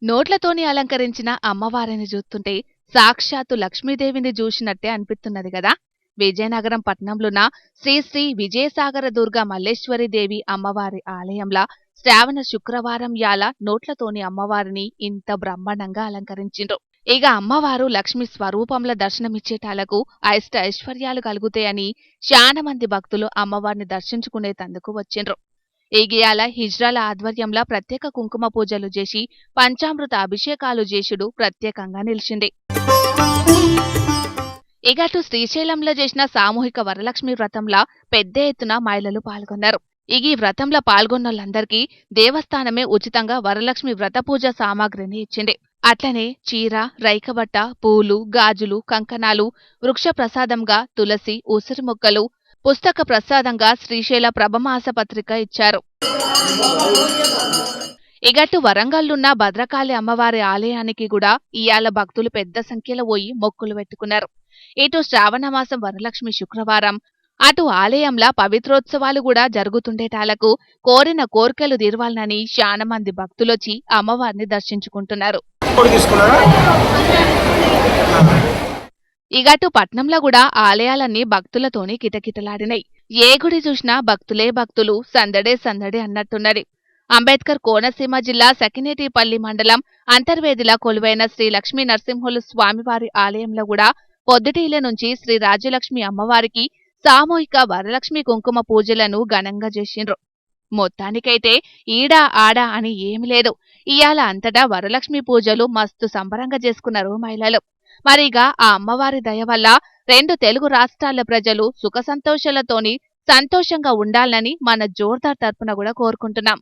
నోట్లతోని అలంకరించిన అమ్మవారిని చూస్తుంటే సాక్షాత్తు లక్ష్మీదేవిని చూసినట్టే అనిపిస్తున్నది కదా. విజయనగరం పట్నంలోన శ్రీ శ్రీ విజయసాగర దుర్గా మల్లేశ్వరీదేవి అమ్మవారి ఆలయంలా శ్రావణ శుక్రవారం యాల నోట్లతోని అమ్మవారిని ఇంత బ్రహ్మాండంగా అలంకరించిండ్రు. ఇక అమ్మవారు లక్ష్మి స్వరూపంలో దర్శనమిచ్చేటాలకు అష్ట ఐశ్వర్యాలు కలుగుతాయని చాలా మంది భక్తులు అమ్మవారిని దర్శించుకునేటందుకు వచ్చిండ్రు. ఈ గియాల హిజ్రాల ఆధ్వర్యంలో ప్రత్యేక కుంకుమ పూజలు చేసి పంచామృత అభిషేకాలు చేసుడు ప్రత్యేకంగా నిలిచింది. ఇగటు శ్రీశైలంలో చేసిన సామూహిక వరలక్ష్మి వ్రతంలా పెద్ద ఎత్తున మహిళలు పాల్గొన్నారు. ఈ వ్రతంలో పాల్గొన్నోళ్ళందరికీ దేవస్థానమే ఉచితంగా వరలక్ష్మి వ్రత పూజ సామాగ్రిని ఇచ్చింది. అట్లనే చీర, రైకబట్ట, పూలు, గాజులు, కంకణాలు, వృక్ష ప్రసాదంగా తులసి, ఉసిరి మొక్కలు, పుస్తక ప్రసాదంగా శ్రీశైల ప్రభమాస పత్రిక ఇచ్చారు. ఇగట్టు వరంగల్లున్న భద్రకాళి అమ్మవారి ఆలయానికి కూడా ఇయాల భక్తులు పెద్ద సంఖ్యలో పోయి మొక్కులు పెట్టుకున్నారు. ఇటు శ్రావణమాసం వరలక్ష్మి శుక్రవారం, అటు ఆలయంలా పవిత్రోత్సవాలు కూడా జరుగుతుండేటాలకు కోరిన కోర్కెలు తీర్వాలనని చాలా మంది భక్తులొచ్చి అమ్మవారిని దర్శించుకుంటున్నారు. ఇగటు పట్నంలో కూడా ఆలయాలన్నీ భక్తులతోని కిటకిటలాడినాయి. ఏ గుడి చూసినా భక్తులే భక్తులు, సందడే సందడి అన్నట్టున్నది. అంబేద్కర్ కోనసీమ జిల్లా సకినేటిపల్లి మండలం అంతర్వేదిలా కొలువైన శ్రీ లక్ష్మీ నరసింహులు స్వామివారి ఆలయంలో కూడా పొద్దుటీల నుంచి శ్రీ రాజ్యలక్ష్మి అమ్మవారికి సామూహిక వరలక్ష్మి కుంకుమ పూజలను ఘనంగా చేసిండ్రు. మొత్తానికైతే ఈడా ఆడా అని ఏమి లేదు, ఇయాల అంతటా వరలక్ష్మి పూజలు మస్తు సంబరంగా చేసుకున్నారు మహిళలు. మరిగా ఆ అమ్మవారి దయ వల్ల 2 తెలుగు రాష్ట్రాల ప్రజలు సుఖ సంతోషాలతోని సంతోషంగా ఉండాలని మన జోర్దార్ తరపున కూడా కోరుకుంటున్నాం.